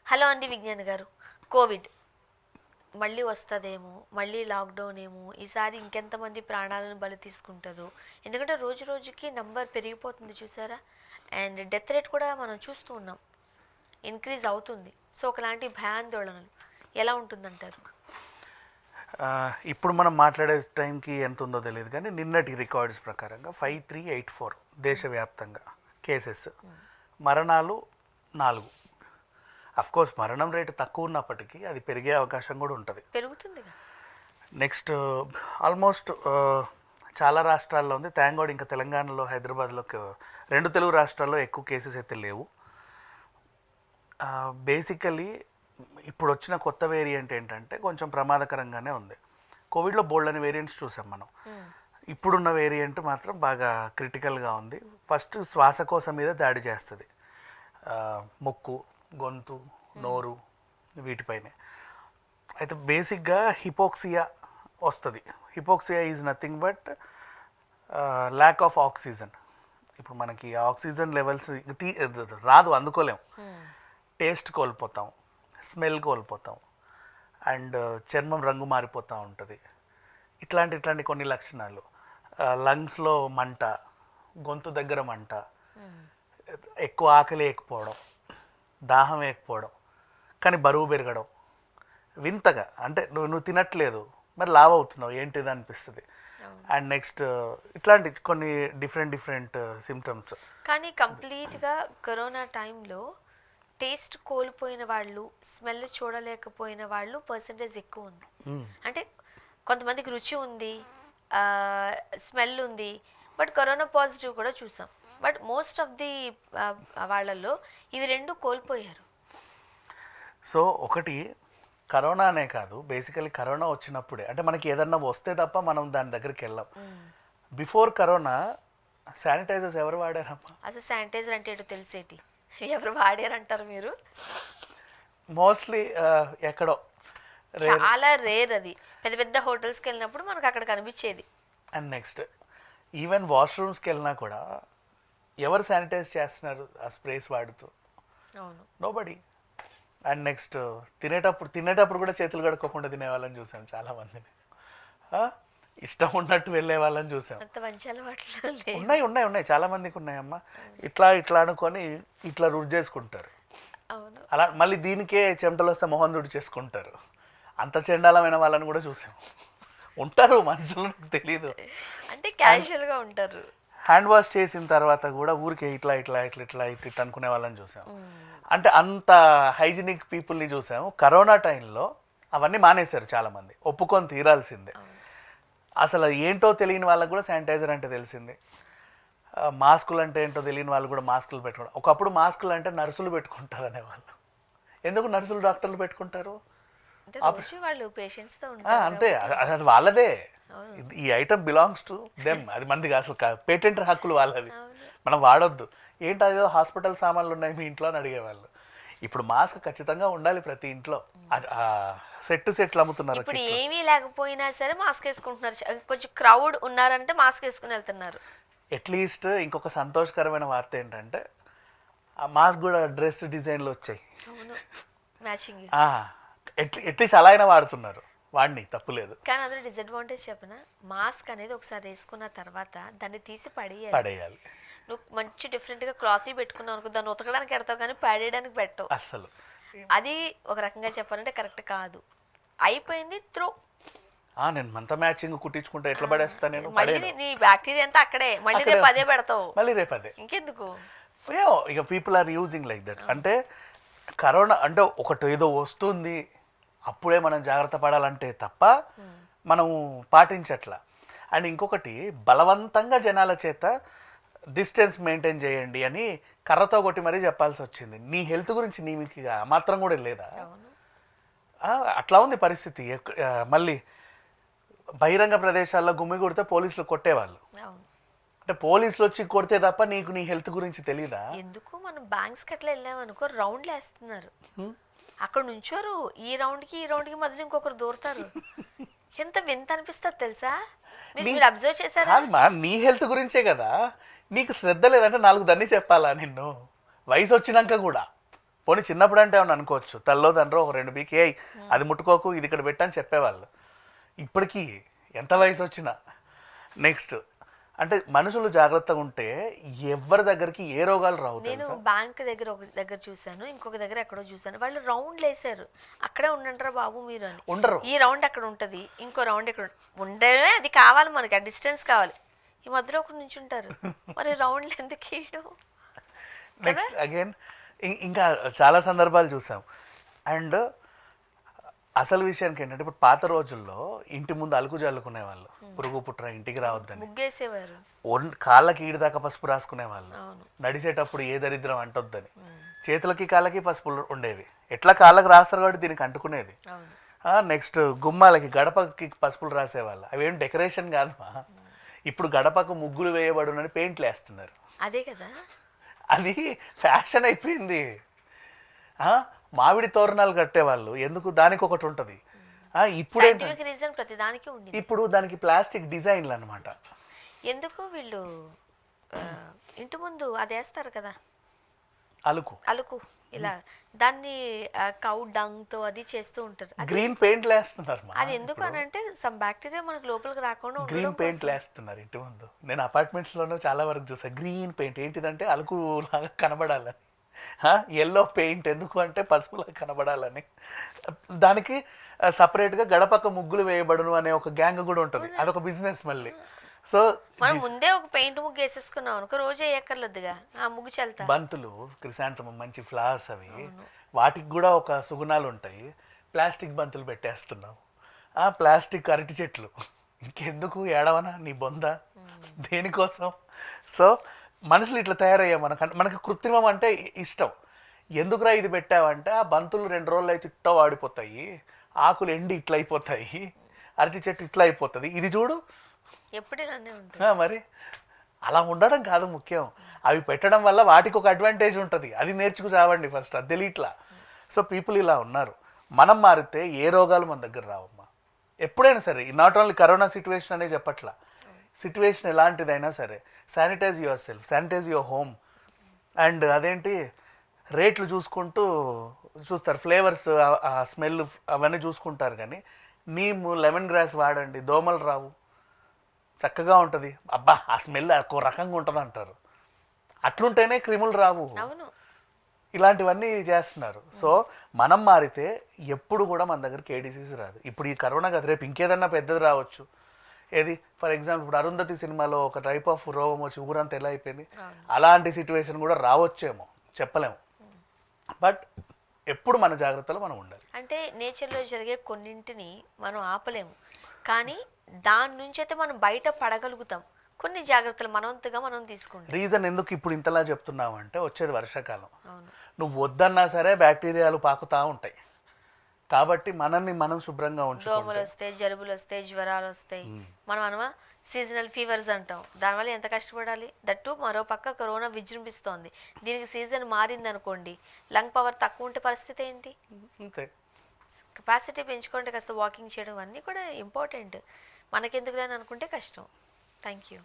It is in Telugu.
హలో అండి విజ్ఞాన్ గారు. కోవిడ్ మళ్ళీ వస్తుందేమో, మళ్ళీ లాక్డౌన్ ఏమో, ఈసారి ఇంకెంతమంది ప్రాణాలను బలి తీసుకుంటుందో. ఎందుకంటే రోజు రోజుకి నంబర్ పెరిగిపోతుంది చూసారా. అండ్ డెత్ రేట్ కూడా మనం చూస్తూ ఉన్నాం, ఇంక్రీజ్ అవుతుంది. సో ఒకలాంటి భయాందోళనలు ఎలా ఉంటుందంటారు? ఇప్పుడు మనం మాట్లాడే టైంకి ఎంత ఉందో తెలియదు కానీ నిన్నటి రికార్డ్స్ ప్రకారంగా 5384 దేశవ్యాప్తంగా కేసెస్, మరణాలు 4. కోర్స్ మరణం రేటు తక్కువ ఉన్నప్పటికీ అది పెరిగే అవకాశం కూడా ఉంటుంది, పెరుగుతుంది. నెక్స్ట్ ఆల్మోస్ట్ చాలా రాష్ట్రాల్లో ఉంది. థ్యాంక్ గాడ్ ఇంకా తెలంగాణలో, హైదరాబాద్లో, 2 తెలుగు రాష్ట్రాల్లో ఎక్కువ కేసెస్ అయితే లేవు. బేసికలీ ఇప్పుడు వచ్చిన కొత్త వేరియంట్ ఏంటంటే కొంచెం ప్రమాదకరంగానే ఉంది. కోవిడ్లో బోల్డ్ అని వేరియంట్స్ చూసాం మనం. ఇప్పుడున్న వేరియంట్ మాత్రం బాగా క్రిటికల్గా ఉంది. ఫస్ట్ శ్వాసకోశ మీద దాడి చేస్తుంది, ముక్కు, గొంతు, నోరు, వీటిపైనే. అయితే బేసిక్గా హిపోక్సియా వస్తుంది. Hypoxia is nothing but lack of oxygen. ఇప్పుడు మనకి ఆక్సిజన్ లెవెల్స్ రాదు, అందుకోలేం. టేస్ట్ కోల్పోతాం, స్మెల్ కోల్పోతాం, అండ్ చర్మం రంగు మారిపోతూ ఉంటుంది. ఇట్లాంటి కొన్ని లక్షణాలు. లంగ్స్లో మంట, గొంతు దగ్గర మంట, ఎక్కువ ఆకలి వేయకపోవడం, దాహం వేయకపోవడం, కానీ బరువు పెరగడం వింతగా. అంటే నువ్వు తినట్లేదు మరి లావ్ అవుతున్నావు ఏంటిది అనిపిస్తుంది. అండ్ నెక్స్ట్ ఇట్లాంటి కొన్ని డిఫరెంట్ సిమ్టమ్స్. కానీ కంప్లీట్గా కరోనా టైంలో టేస్ట్ కోల్పోయిన వాళ్ళు, స్మెల్ చూడలేకపోయిన వాళ్ళు పర్సంటేజ్ ఎక్కువ ఉంది. అంటే కొంతమందికి రుచి ఉంది, స్మెల్ ఉంది, బట్ కరోనా పాజిటివ్ కూడా చూసాం. బట్ మోస్ట్ ఆఫ్ ది వాళ్ళల్లో ఇవి 2 కోల్పోయారు. సో ఒకటి కరోనానే కాదు, బేసికలీ కరోనా వచ్చినప్పుడే అంటే మనకి ఏదన్నా వస్తే తప్ప మనం దాని దగ్గరికి వెళ్ళాం. బిఫోర్ కరోనా శానిటైజర్స్ ఎవరు వాడారమ్మా? అసలు శానిటైజర్ అంటే ఏంటో తెలిసేటి, ఎవరు వాడారంటారు మీరు? మోస్ట్లీ ఎక్కడో చాలా రేర్. అది పెద్ద పెద్ద హోటల్స్కి వెళ్ళినప్పుడు మనకు అక్కడ కనిపించేది. అండ్ నెక్స్ట్ ఈవెన్ వాష్రూమ్స్కి వెళ్ళినా కూడా ఎవరు శానిటైజ్ చేస్తున్నారు ఆ స్ప్రేస్ వాడుతూ? అవును, నోబడీ. అండ్ నెక్స్ట్ తినేటప్పుడు కూడా చేతులు కడుక్కోకుండా తినే వాళ్ళని చూసాం చాలామందిని. ఇష్టం ఉన్నట్టు వెళ్ళే వాళ్ళని చూసాం. ఉన్నాయి చాలా మందికి ఉన్నాయమ్మా. ఇట్లా అనుకొని ఇట్లా రుచి చేసుకుంటారు. అలా మళ్ళీ దీనికే చెమటలు వస్తే మొహం రుడి చేసుకుంటారు. అంత చెండాలమైన వాళ్ళని కూడా చూసాం. ఉంటారు మనుషులు, తెలీదు, అంటే క్యాజువల్గా ఉంటారు. హ్యాండ్ వాష్ చేసిన తర్వాత కూడా ఊరికే ఇట్లా అనుకునే వాళ్ళని చూసాం. అంటే అంత హైజీనిక్ పీపుల్ని చూసాము. కరోనా టైంలో అవన్నీ మానేశారు చాలామంది, ఒప్పుకొని తీరాల్సిందే. అసలు ఏంటో తెలియని వాళ్ళకు కూడా శానిటైజర్ అంటే తెలిసింది. మాస్కులు అంటే ఏంటో తెలియని వాళ్ళు కూడా మాస్కులు పెట్టుకుంటారు. ఒకప్పుడు మాస్కులు అంటే నర్సులు పెట్టుకుంటారు అనేవాళ్ళు. ఎందుకు నర్సులు, డాక్టర్లు పెట్టుకుంటారు? అంతే, అది వాళ్ళదే. ఈ ఐటమ్ బిలాంగ్స్ టు దెమ్, అది మందికి అసలు పేటెంట్ హక్కులు వాళ్ళవి, మనం వాడొద్దు. ఏంటి అదేదో హాస్పిటల్ సామాన్లు ఉన్నాయి మీ ఇంట్లో అని అడిగేవాళ్ళు. ఇప్పుడు మాస్క్ ఖచ్చితంగా ఉండాలి ప్రతి ఇంట్లో. సెట్లు అమ్ముతున్నారు. ఇప్పుడు ఏమీ లేకపోయినా సరే మాస్క్ వేసుకుంటున్నారు. కొంచెం క్రౌడ్ ఉన్నారంటే మాస్క్ వేసుకుని వెళ్తున్నారు. అట్లీస్ట్ ఇంకొక సంతోషకరమైన వార్త ఏంటంటే ఆ మాస్క్ కూడా డ్రెస్ డిజైన్లు వచ్చాయి. అట్లీస్ట్ అలా అయినా వాడుతున్నారు, వాడిని తప్పులేదు. కానీ అందులో డిసడ్వాంటేజ్ చెప్పిన, మాస్క్ అనేది ఒకసారి వేసుకున్న తర్వాత దాన్ని తీసి పడేయాలి. నువ్వు మంచి డిఫరెంట్గా క్లాత్ పెట్టుకున్నావు అనుకో, దాన్ని ఉతకడానికి పెడతావు కానీ పడేయడానికి పెట్టవు అసలు. అది ఒక రకంగా చెప్పాలంటే కరెక్ట్ కాదు. అయిపోయింది, త్రో. నేను మంత మ్యాచింగ్ కుట్టించుకుంటే ఎట్లా పడేస్తా నేను? మళ్ళీ నీ బ్యాక్టీరియా అంతా అక్కడే, మళ్ళీ రేపు అదే పెడతావు, మళ్ళీ రేపు అదే. ఇంకెందుకు? ఇక people are using like that. అంటే కరోనా అంటే ఒకటి ఏదో వస్తుంది అప్పుడే మనం జాగ్రత్త పడాలంటే తప్ప మనం పాటించట్లా. అండ్ ఇంకొకటి, బలవంతంగా జనాల చేత డిస్టెన్స్ మెయింటైన్ చేయండి అని కర్రతో కొట్టి మరీ చెప్పాల్సి వచ్చింది. నీ హెల్త్ గురించి నీకు మాత్రం కూడా లేదా? అట్లా ఉంది పరిస్థితి. మళ్ళీ బహిరంగ ప్రదేశాల్లో గుమ్మి కొడితే పోలీసులు కొట్టేవాళ్ళు. అంటే పోలీసులు వచ్చి కొడితే తప్ప నీకు నీ హెల్త్ గురించి తెలీదా? ఎందుకు మనం బ్యాంక్స్కి అట్లా వెళ్ళామనుకో, రౌండ్లు వేస్తున్నారు, అక్కడ నుంచోరు, ఈ రౌండ్కి మధ్యలో ఇంకొకరు దూరతారు. ఎంత వింత అనిపిస్తుంది తెలుసా? మీరు అబ్జర్వ్ చేశారా? నీ హెల్త్ గురించే కదా. నీకు శ్రద్ధ లేదంటే 4 దన్ని చెప్పాలా నిన్ను? వయసు వచ్చినాక కూడా పోనీ చిన్నప్పుడు అంటే ఏమన్నా అనుకోవచ్చు, తల్లో తండ్రో ఒక 2 బీకి ఏయ్ అది ముట్టుకోకు ఇది ఇక్కడ పెట్టని చెప్పేవాళ్ళు. ఇప్పటికీ ఎంత వయసు వచ్చినా నెక్స్ట్ అంటే మనుషులు జాగ్రత్తగా ఉంటే ఎవరి దగ్గరికి ఏ రోగాలు రావు. నేను బ్యాంక్ దగ్గర ఒక దగ్గర చూసాను, ఇంకొక దగ్గర ఎక్కడో చూసాను. వాళ్ళు రౌండ్లు వేసారు, అక్కడే ఉండంటారా బాబు మీరు అని. ఉండరు. ఈ రౌండ్ అక్కడ ఉంటుంది, ఇంకో రౌండ్ ఇక్కడ ఉండేవే, అది కావాలి మనకి, ఆ డిస్టెన్స్ కావాలి. ఈ మధ్యలో ఒకరు నుంచి ఉంటారు, మరి రౌండ్లు ఎందుకు వేయడం. నెక్స్ట్ అగైన్ ఇంకా చాలా సందర్భాలు చూసాం. అండ్ అసలు విషయానికి ఏంటంటే ఇప్పుడు పాత రోజుల్లో ఇంటి ముందు అలుకు చల్లుకునేవాళ్ళు, పురుగు పుట్ర ఇంటికి రావద్దని. ముగ్గేసేవారు, కాళ్ళకి ఈడిదాకా పసుపు రాసుకునేవాళ్ళు, అవును. నడిచేటప్పుడు ఏ దరిద్రం అంటొద్దని. చేతులకి కాళ్ళకి పసుపులు ఉండేవి, ఎట్లా కాళ్ళకి రాస్తారు కాబట్టి దీనికి అంటుకునేది. అవును. నెక్స్ట్ గుమ్మాలకి గడపకి పసుపులు రాసేవాళ్ళు, అవేం డెకరేషన్ కాదుమా. ఇప్పుడు గడపకు ముగ్గులు వేయబడునని పెయింట్లు వేస్తున్నారు. అదే కదా, అది ఫ్యాషన్ అయిపోయింది. మామిడి తోరణాలు కట్టేవాళ్ళు ఎందుకు, దానికి ఒకటి ఉంటుంది. ఇప్పుడు సైంటిఫిక్ రీజన్ ప్రతి దానికి ఉంది. ఇప్పుడు దానికి ప్లాస్టిక్ డిజైన్లు అనమాట. ఎందుకు వీళ్ళు ఇంటి ముందు అది వేస్తారు కదా, అలుకు అలుకు ఇలా, దాన్ని కౌ డంగ్ తో అది చేస్తూ ఉంటారు. గ్రీన్ పెయింట్లు వేస్తున్నారు. అది ఎందుకు అని అంటే సమ్ బ్యాక్టీరియా మనకు లోపలికి రాకుండా గ్రీన్ పెయింట్లు వేస్తున్నారు ఇంటి ముందు. నేను అపార్ట్మెంట్స్ లోనూ చాలా వరకు చూసాను గ్రీన్ పెయింట్. ఏంటిదంటే అలుకు లాగా కనబడాలని. ఎల్లో పెయింట్ ఎందుకు అంటే పసుపులాగా కనబడాలని. దానికి సపరేట్గా గడపక్క ముగ్గులు వేయబడును అనే ఒక గ్యాంగ్ కూడా ఉంటుంది, అదొక బిజినెస్ మళ్ళీ. సో మనం ముందే ఒక పెయింట్ ముగ్గు వేసేసుకున్నాం అనుకో, రోజు వేయక్కర్లేదుగా, ఆ ముగ్గు చల్లుతా. బంతులు, క్రిసాంతమం మంచి ఫ్లవర్స్ అవి, వాటికి కూడా ఒక సుగుణాలు ఉంటాయి. ప్లాస్టిక్ బంతులు పెట్టేస్తున్నావు, ప్లాస్టిక్ అరటి చెట్లు, ఇంకెందుకు ఏడవనా నీ బొంద దేనికోసం. సో మనుషులు ఇట్లా తయారయ్యా. మనకి కృత్రిమం అంటే ఇష్టం. ఎందుకురా ఇది పెట్టావంటే ఆ బంతులు 2 రోజులు అయితే ఇట్లా వాడిపోతాయి, ఆకులు ఎండి ఇట్లా అయిపోతాయి, అరటి చెట్టు ఇట్లా అయిపోతుంది, ఇది చూడు ఎప్పుడు మరి. అలా ఉండడం కాదు ముఖ్యం, అవి పెట్టడం వల్ల వాటికి ఒక అడ్వాంటేజ్ ఉంటుంది, అది నేర్చుకు చావండి ఫస్ట్, అది తెలియట్లా. సో పీపుల్ ఇలా ఉన్నారు. మనం మారితే ఏ రోగాలు మన దగ్గర రావమ్మా. ఎప్పుడైనా సరే, నాట్ ఓన్లీ కరోనా సిచ్యువేషన్ అనే చెప్పట్లా, సిచ్యువేషన్ ఎలాంటిదైనా సరే sanitise yourself, sanitise your home. And అదేంటి రేట్లు చూసుకుంటూ చూస్తారు, ఫ్లేవర్స్, స్మెల్ అవన్నీ చూసుకుంటారు. కానీ నీము లెమన్ గ్రాస్ వాడండి, దోమలు రావు, చక్కగా ఉంటుంది. అబ్బా ఆ స్మెల్ ఒక రకంగా ఉంటుంది అంటారు, అట్లుంటేనే క్రిములు రావు. ఇలాంటివన్నీ చేస్తున్నారు. సో మనం మారితే ఎప్పుడు కూడా మన దగ్గరికి ఏ డిసీజ్ రాదు. ఇప్పుడు ఈ కరోనా కదా, రేపు ఇంకేదన్నా పెద్దది రావచ్చు. ఏది ఫర్ ఎగ్జాంపుల్ ఇప్పుడు అరుంధతి సినిమాలో ఒక టైప్ ఆఫ్ రోగం వచ్చి ఊరంతా ఎలా అయిపోయింది, అలాంటి సిచ్యువేషన్ కూడా రావచ్చేమో, చెప్పలేము. బట్ ఎప్పుడు మన జాగ్రత్తలో మనం ఉండాలి. అంటే నేచర్లో జరిగే కొన్నింటిని మనం ఆపలేము, కానీ దాని నుంచి అయితే మనం బయట పడగలుగుతాం. కొన్ని జాగ్రత్తలు మనవంతుగా మనం తీసుకుంటాం. రీజన్ ఎందుకు ఇప్పుడు ఇంతలా చెప్తున్నావు అంటే, వచ్చేది వర్షాకాలం, నువ్వు వద్దన్నా సరే బ్యాక్టీరియాలు పాకుతా ఉంటాయి. కాబట్టి మనల్ని మనం శుభ్రంగా ఉంచుకుంటే, దోమలు వస్తాయి, జలుబులు వస్తాయి, జ్వరాలు వస్తాయి. మనం అనమా సీజనల్ ఫీవర్స్ అంటాం, దానివల్ల ఎంత కష్టపడాలి. దట్టు మరో పక్క కరోనా విజృంభిస్తోంది, దీనికి సీజన్ మారింది అనుకోండి, లంగ్ పవర్ తక్కువ ఉంటే పరిస్థితి ఏంటి. అంతే, కెపాసిటీ పెంచుకుంటే కాస్త వాకింగ్ చేయడం అన్నీ కూడా ఇంపార్టెంట్. మనకెందుకులే అని అనుకుంటే కష్టం. Thank you.